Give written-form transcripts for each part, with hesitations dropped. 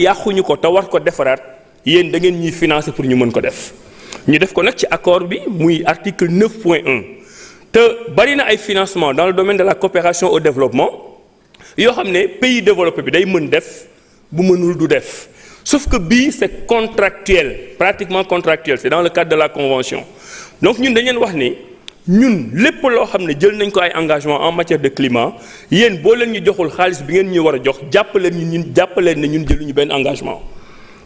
yàquñu ko te war ko defaraat yéen da ngeen ñuy financer pour ñu mën ko def ñu def ko nag ci accord bi muy article 9.1 te bari na ay financement dans le domaine de la coopération au développement yoo xam ne pays développé bi day mën def bu mënul du def sauf que bii c'est contractuel pratiquement contractuel c'est dans le cadre de la convention donc ñun dañ leen wax ni ñun lépp loo xam ne jël nañ ko ay engagement en matière de climat yéen boo leen ñu joxul xaalis bi ngeen ñu war a jox jàppaleen ne ñun jëluñu benn engagement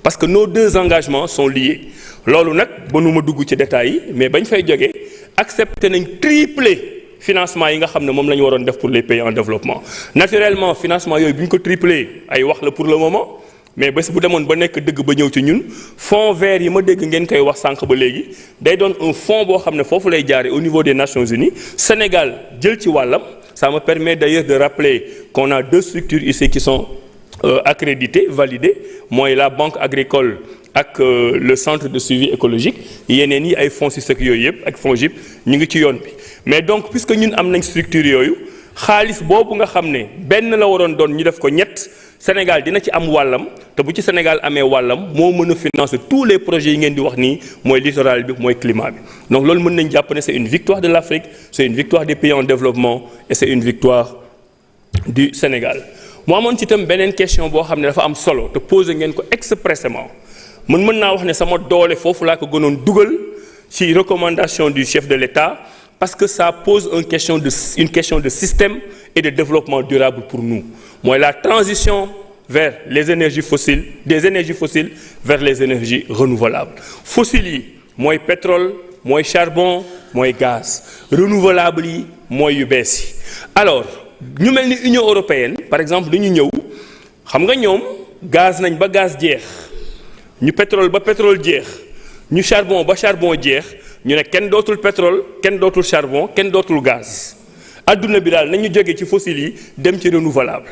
parce que nos deux engagements sont liés loolu nag mënuma dugg ci détails yi mais bañ fay jógee accepté nañ tripler financement yi nga xam ne moom la ñu waroon def pour les pays en développement naturellement financement yooyu bu ñu ko tripler ay wax la pour le moment mais bés bu demoon ba nekk dëgg ba ñëw ci ñun fonds vert yi ma dégg ngeen koy wax sànq ba léegi day doon un fonds boo xam ne foofu lay jaare au niveau des Nations Unies Sénégal jël ci wàllam ça me permet d'ailleurs de rappeler qu'on a deux structures ici qui sont accréditées validées mooy la banque agricole ak le centre de suivi écologique yeneen yi ay fonds SISEC yooyu yëpp ak fonds JIP ñu ngi ci yoon bi mais donc puisque ñun am nañ structure yooyu xaalis boobu nga xam ne benn la waroon doon ñu def ko ñett Sénégal dina ci am wàllam te bu ci Sénégal amee wàllam moo mën a financer tous les projets yi ngeen di wax nii mooy littoral bi mooy climat bi donc loolu mën nañ jàpp ne c'est une victoire de l'Afrique c'est une victoire des pays en développement et c'est une victoire du Sénégal mu amoon ci itam beneen question boo xam ne dafa am solo te posé ngeen ko expressément mën naa wax ne sama doole foofu laa ko gënoon dugal ci recommandation du chef de l'État parce que ça pose une question de système et de développement durable pour nous mooy la transition vers les énergies fossiles des énergies fossiles vers les énergies renouvelables fossiles yi mooy pétrole mooy charbon mooy gaz renouvelables yi mooy yu bees yi alors ñu mel ni Union européenne par exemple dañu ñëw xam nga ñoom gaz nañ ba gaz jeex ñu pétrole ba pétrole jeex ñu charbon ba charbon jeex ñu ne kenn dootul pétrole kenn dootul charbon kenn dootul gaz adduna bi daal nañu jóge ci fossiles yi dem ci renouvelable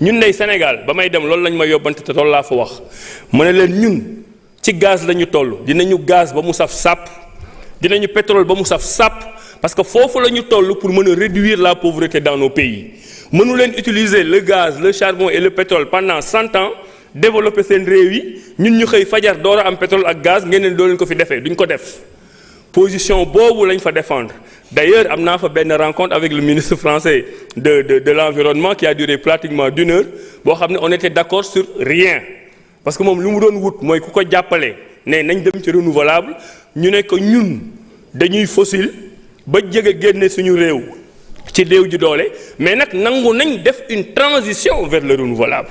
ñun lay Sénégal ba may dem loolu lañ ma yóbbante te loolu laa fa wax mu ne leen ñun ci gaz la ñu toll dinañu gaz ba mu saf sàpp dinañu pétrole ba mu saf sàpp parce que foofu la ñu toll pour mën a réduire la pauvreté dans nos pays mënu leen utiliser le gaz le charbon et le pétrole pendant 100 ans développer seen réew yi ñun ñu xëy fajar door a am pétrole ak gaz ngeen leen doo leen ko fi defee duñ ko def position boobu lañ fa défendre d'ailleurs am naa fa benn rencontre avec le ministre français de l'environnement qui a duré pratiquement 1 heure boo xam ne on était d'accord sur rien parce que moom lu mu doon wut mooy ku ko jàppale ne nañ dem ci renouvelable ñu ne ko ñun dañuy fossile ba jege génne suñu réew ci réew ji doole mais nag nangu nañ def une transition vers le renouvelable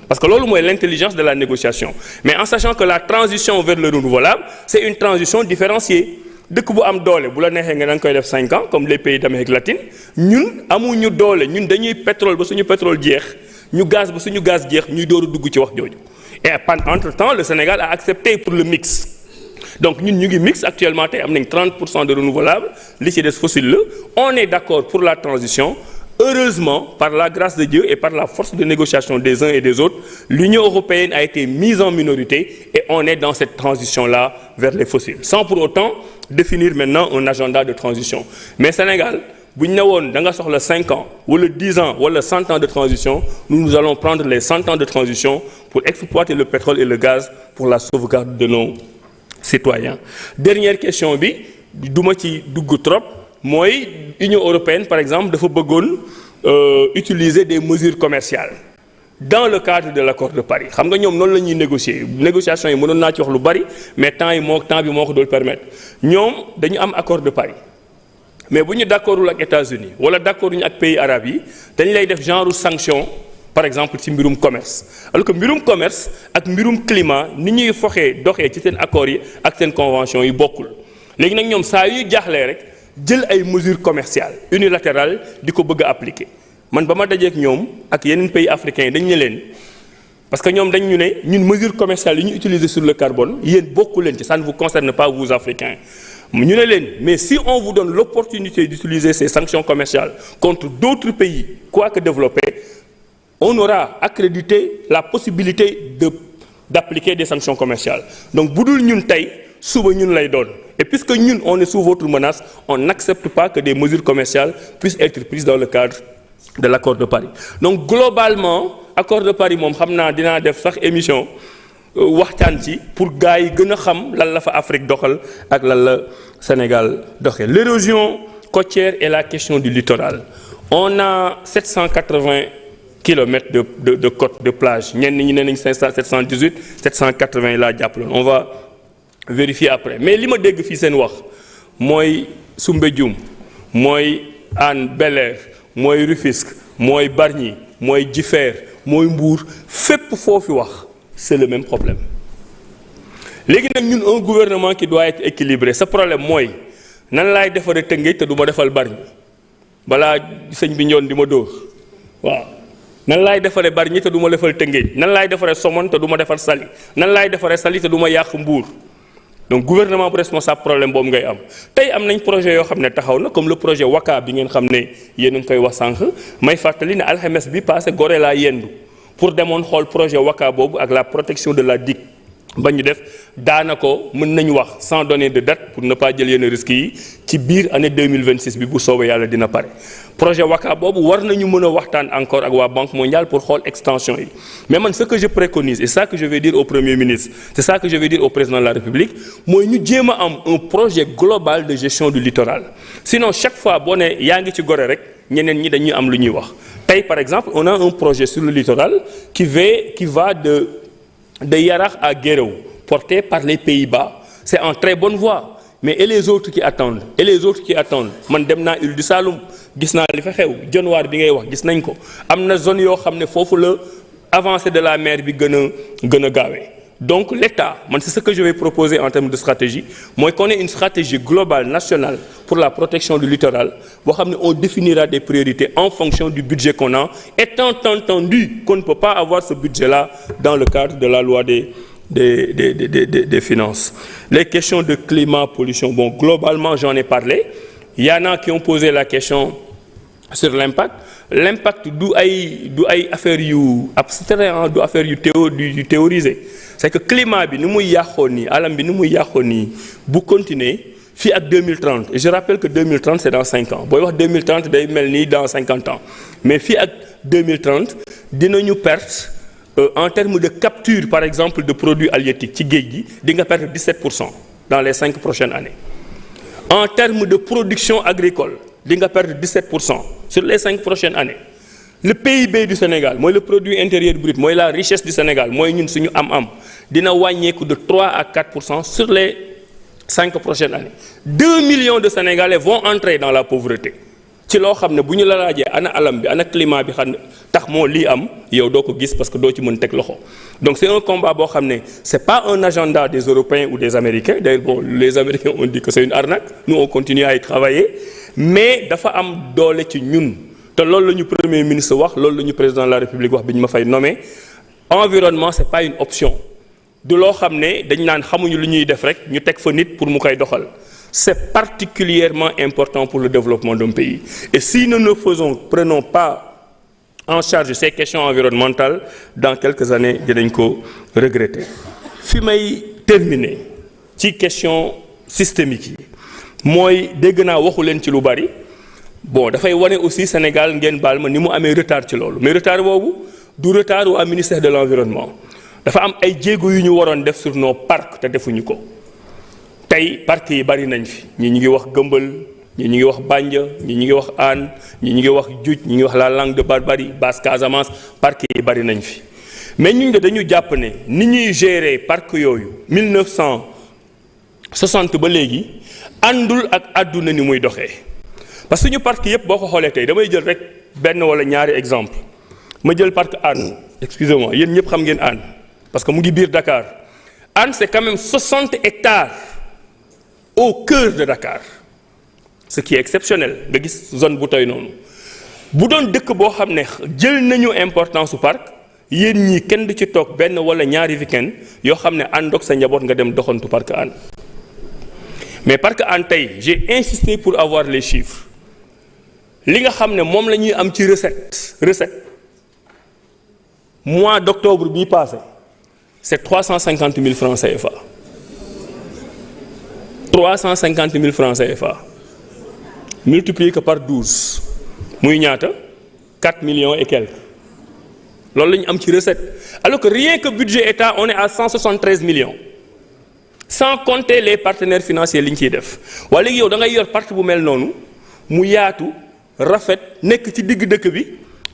parce que loolu mooy l'intelligence de la négociation mais en sachant que la transition vers le renouvelable c'est une transition différenciée dëkk bu am doole bu la neexee nga da nga koy def 5 ans comme les pays d'Amérique latine ñun amuñu doole ñun dañuy pétrole ba suñu pétrole jeex ñu gaz ba suñu gaz jeex ñuy door a dugg ci wax jooju et entre-temps le Sénégal a accepté pour le mix donc ñun ñu ngi mix actuellement tey am nañ 30% de renouvelables li ci des fossile la on est d'accord pour la transition heureusement par la grâce de Dieu et par la force de négociation des uns et des autres l'Union européenne a été mise en minorité et on est dans cette transition-là vers les fossiles sans pour autant définir maintenant un agenda de transition mais Sénégal bu ñu ne woon da nga soxla 5 ans wala 10 ans wala 100 ans de transition nous allons prendre les 100 ans de transition pour exploiter le pétrole et le gaz pour la sauvegarde de nos citoyens dernière question bi duma ci dugg trop mooy Union européenne par exemple dafa bëggoon utiliser des mesures commerciales dans le cadre de l'accord de Paris xam nga ñoom noonu la ñuy négocier négociations yi mënoon naa ci wax lu bari mais temps bi moo ko doon permettre ñoom dañu am accord de Paris mais bu ñu d'accordul ak États-Unis wala d'accord ñu ak pays arabes yi dañ lay def genre sanction par exemple ci mbirum commerce alors que mbirum commerce ak mbirum climat ni ñuy doxee ci seen accords yi ak seen conventions yi bokkul léegi nag ñoom saa yu jaaxlee rek jël ay mesures commerciales unilatérales di ko bëgg a appliquer man ba ma dajeek ñoom ak yeneen pays africains yi dañ ne leen parce que ñoom dañ ñu ne ñun mesures commerciales yi ñu utiliser sur le carbone yéen bokku leen ci ça ne vous concerne pas vous Africains ñu ne leen mais si on vous donne l'opportunité d'utiliser ces sanctions commerciales contre d'autres pays quoique développés on aura accrédité la possibilité d'appliquer des sanctions commerciales donc bu dul ñun tey suba ñun lay doon et puisque ñun on est sous votre menace on n'accepte pas que des mesures commerciales puissent être prises dans le cadre de l'accord de Paris donc globalement accord de Paris moom xam naa dinaa def sax émission waxtaan ci pour gars yi gën a xam lan la fa Afrique doxal ak lan la Sénégal doxee. L'érosion côtière et la question du littoral. On a 780 kilomètres de côte de plage ñenn ñi ne nañ 718 780 laa jàppaloon on va vérifier après mais li ma dégg fii seen wax mooy Soumbédioune mooy Hann Bel-Air mooy Rufisque mooy Bargny mooy Jifeer mooy Mbour fépp foofu wax c'est le même problème. léegi nag ñun un gouvernement qui doit être équilibré sa problème mooy nan laay defaree Tëngéej te du ma defal Bargny balaa sëñ bi ñoon di ma dóor waaw nan laay defaree Bargny te du ma defal Tëngéej nan laay defaree Somone te du ma defal Saly nan laay defaree Saly te du ma yàq Mbour. donc gouvernement bu responsable problème boobu ngay am tey am nañ projet yoo xam ne taxaw na comme le projet Waka bi ngeen xam ne yéen a ngi koy wax sànq may fàttali ne alxames bi passé Gorée laa yendu pour demoon xool projet Waka boobu ak la protection de la digue ba ñu def daanaka mën nañu wax sans donner de date pour ne pas jël yenn risques yi ci biir année 2026 bi bu soobee yàlla dina pare. projet Waka boobu war nañu mën a waxtaan encore ak waa Banque mondiale pour xool extension yi mais man ce que je préconise et ça que je vais dire au Premier ministre c'est ça que je vais dire au Président de la République mooy ñu jéem a am un projet global de gestion du littoral sinon chaque fois boo ne yaa ngi ci Gorée rek ñeneen ñi dañuy am lu ñuy wax tey par exemple on a un projet sur le littoral qui va de Yarax à Guéréo porté par les Pays-Bas c'est en très bonne voie mais et les autres qui attendent man dem naa Île du Saloum gis naa li fa xew Dionewar bi ngay wax gis nañ ko am na zone yoo xam ne foofu la avancée de la mer bi gën a gaawee donc l'État man c'est ce que je vais proposer en termes de stratégie mooy qu'on ait une stratégie globale nationale pour la protection du littoral boo xam ne on définira des priorités en fonction du budget qu'on a étant entendu qu'on ne peut pas avoir ce budget-là dans le cadre de la loi des finances. Les questions de climat, pollution, bon globalement j'en ai parlé. Il y en a qui ont posé la question sur l'impact. L'impact du ay affaire yu abstrait du affaire yu théorisé. C'est que climat bi ni muy yàqoo nii alam bi ni muy yàqoo nii bu continuer fii ak 2030 et je rappelle que 2030 c'est dans 5 ans booy wax 2030 day mel nii dans 50 ans mais fii ak 2030 dinañu perte en termes de capture par exemple de produits halieutiques ci géej gi di nga perdre 17% dans les 5 prochaines années. En termes de production agricole di nga perdre 17% sur les 5 prochaines années. Le PIB du Sénégal mooy le produit intérieur brut mooy la richesse du Sénégal mooy ñun suñu am-am dina wàññeeku de 3 à 4% sur les 5 prochaines années. 2 millions de Sénégalais vont entrer dans la pauvreté ci loo xam ne bu ñu la laajee ana alam bi ana climat bi xam ne tax moo lii am yow doo ko gis parce que doo ci mën teg loxo donc c'est un combat boo xam ne c'est pas un agenda des Européens ou des Américains d'ailleurs bon les Américains ont dit que c'est une arnaque nous on continue à y travailler mais dafa am doole ci ñun. te loolu la ñu premier ministre wax loolu la ñu président de la république wax bi ñu ma fay nommé environnement c'est pas une option du loo xam ne dañ naan xamuñu lu ñuy def rek ñu teg fa nit pour mu koy doxal c'est particulièrement important pour le développement d'un pays et si nous ne prenons pas en charge ces questions environnementales dans quelques années dinañ ko regretter. fi may terminer ci question systémique yi mooy dégg naa waxu leen ci lu bari. Bon dafay wane aussi Sénégal ngeen baal ma ni mu amee retard ci loolu mais retard boobu du retard waa ministère de l'environnement dafa am ay jéego yu ñu waroon def sur nos parcs te defuñu ko tey parcs yi bari nañ fi ñii ñu ngi wax Gëmbël ñii ñu ngi wax Bandia ñii ñu ngi wax Hann ñii ñu ngi wax Djoudj ñii ngi wax la Langue de Barbarie Basse Casamance parcs yi bari nañ fi mais ñun de dañu jàpp ne ni ñuy gérer parcs yooyu 1960 ba léegi àndul ak àdduna ni muy doxee. parce que suñu parc yëpp boo ko xoolee tey damay jël rek benn wala ñaari exemple ma jël parc Hann excusez-moi yéen ñëpp xam ngeen Hann parce que mu ngi biir Dakar Hann c'est quand même 60 hectares au cœur de Dakar ce qui est exceptionnel nga gis zone bu toy noonu bu doon dëkk boo xam ne jël nañu importance su parc yéen ñii kenn du ci toog benn wala ñaari week-end yoo xam ne àndoog sa njaboot nga dem doxantu parc Hann mais parc Hann tey j'ai insisté pour avoir les chiffres. li nga xam ne moom la ñuy am ci recette mois d'octobre bii passé c'est 350 000 francs CFA 350 000 francs CFA multiplié que par 12 muy ñaata 4 millions et quelques loolu la ñu am ci recette alors que rien que budget état on est à 173 millions sans compter les partenaires financiers li ñu ciy def waaye léegi yow da ngay yor parti bu mel noonu mu yaatu rafet nekk ci digg dëkk bi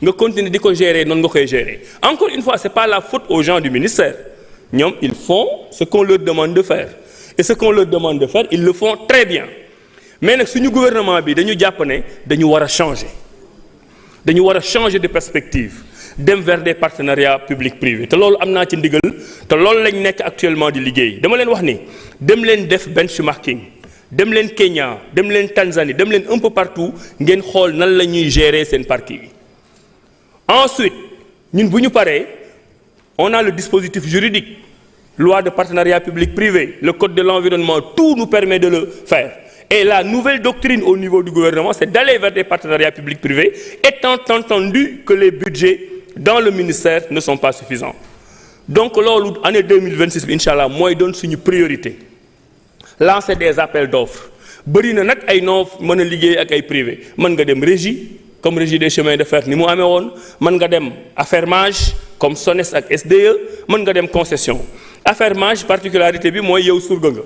nga continuer di ko gérer noonu nga koy gérer encore une fois c'est pas la faute aux gens du ministère ñoom ils font ce qu'on leur demande de faire et ce qu'on leur demande de faire ils le font très bien mais nag suñu gouvernement bi dañu jàpp ne dañu war a changer de perspective dem vers des partenariats public-privé te loolu am naa ci ndigal te loolu lañ nekk actuellement di liggéey dama leen wax ni dem leen def benchmarking dem leen Kenya dem leen Tanzanie dem leen un peu partout ngeen xool nan la ñuy gérer seen parc yi ensuite ñun bu ñu paree on a le dispositif juridique loi de partenariat public-privé le code de l'environnement tout nous permet de le faire et la nouvelle doctrine au niveau du gouvernement c'est d'aller vers des partenariats public-privé étant entendu que les budgets dans le ministère ne sont pas suffisants donc loolu année 2026 bi incha allah mooy doon suñu priorité lancer des appels d'offres bëri na nag ay noo mën a liggéey ak ay privé mën nga dem régie comme régie des chemins de fer ni mu amee woon mën nga dem affermage comme SONES ak SDE mën nga dem concession affermage particularité bi mooy yow surga nga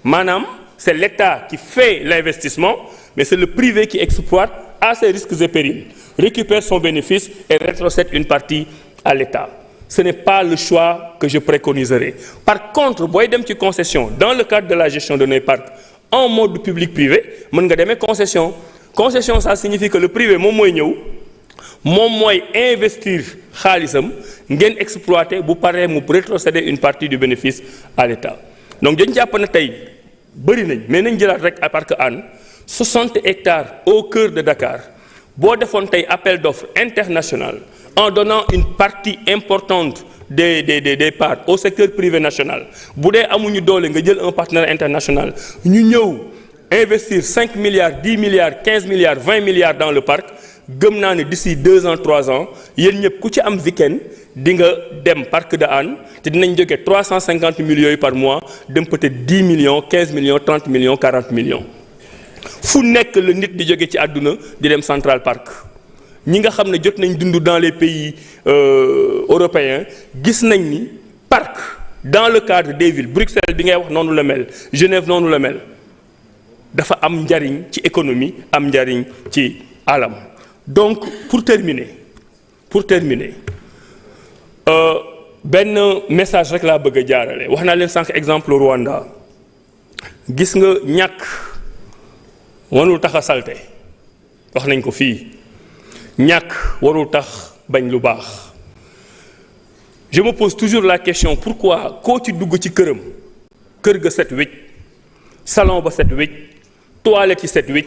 maanaam c'est l'État qui fait l'investissement mais c'est le privé qui exploite à ses risques et périls récupère son bénéfice et rétrocède une partie à l'État ce n'est pas le choix que je préconiserai par contre booy dem ci concession dans le cadre de la gestion de nos parcs en mode public-privé mën nga demee concession ça signifie que le privé moom mooy ñëw moom mooy investir xaalisam ngeen exploiter bu paree mu rétrocéder une partie du bénéfice à l'État donc dañu jàpp na tey bëri nañ mais nañ jëlaat rek à parc Hann 60 hectares au cœur de Dakar boo defoon tey appel d'offres international en donnant une partie importante des parts au secteur privé national bu dee amuñu doole nga jël un partenaire international ñu ñëw investir 5 milliards 10 milliards 15 milliards 20 milliards dans le parc gëm naa ne d'ici 2 ans 3 ans yéen ñëpp ku ci am week-end di nga dem parc de Hann te dinañ jógee 350 millions yi par mois dem peut-être 10 millions 15 millions 30 millions 40 millions fu nekk la nit di jóge ci àdduna di dem Central Park ñi nga xam ne jot nañ dund dans les pays européens gis nañ ni parc dans le cadre des villes Bruxelles bi ngay wax noonu la mel Genève noonu la mel dafa am njariñ ci économie am njariñ ci alam donc pour terminer benn message rek laa bëgg a jaarale wax naa leen sànq exemple Rwanda gis nga ñàkk warul tax a salte wax nañ ko fii ñàkk warul tax bañ lu baax je me pose toujours la question pourquoi koo ci dugg ci këram kër ga set wecc salon ba set wecc toilette yi set wecc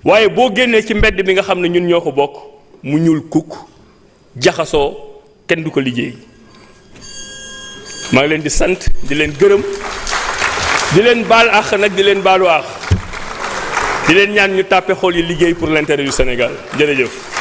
waaye boo génnee ci mbedd bi nga xam ne ñun ñoo ko bokk mu ñuul kukk jaxasoo kenn du ko liggéey maa ngi leen di sant di leen gërëm di leen baal àq nag di leen baalu àq di leen ñaan ñu tàppe xol yi liggéey pour l'intérêt du Sénégal jërëjëf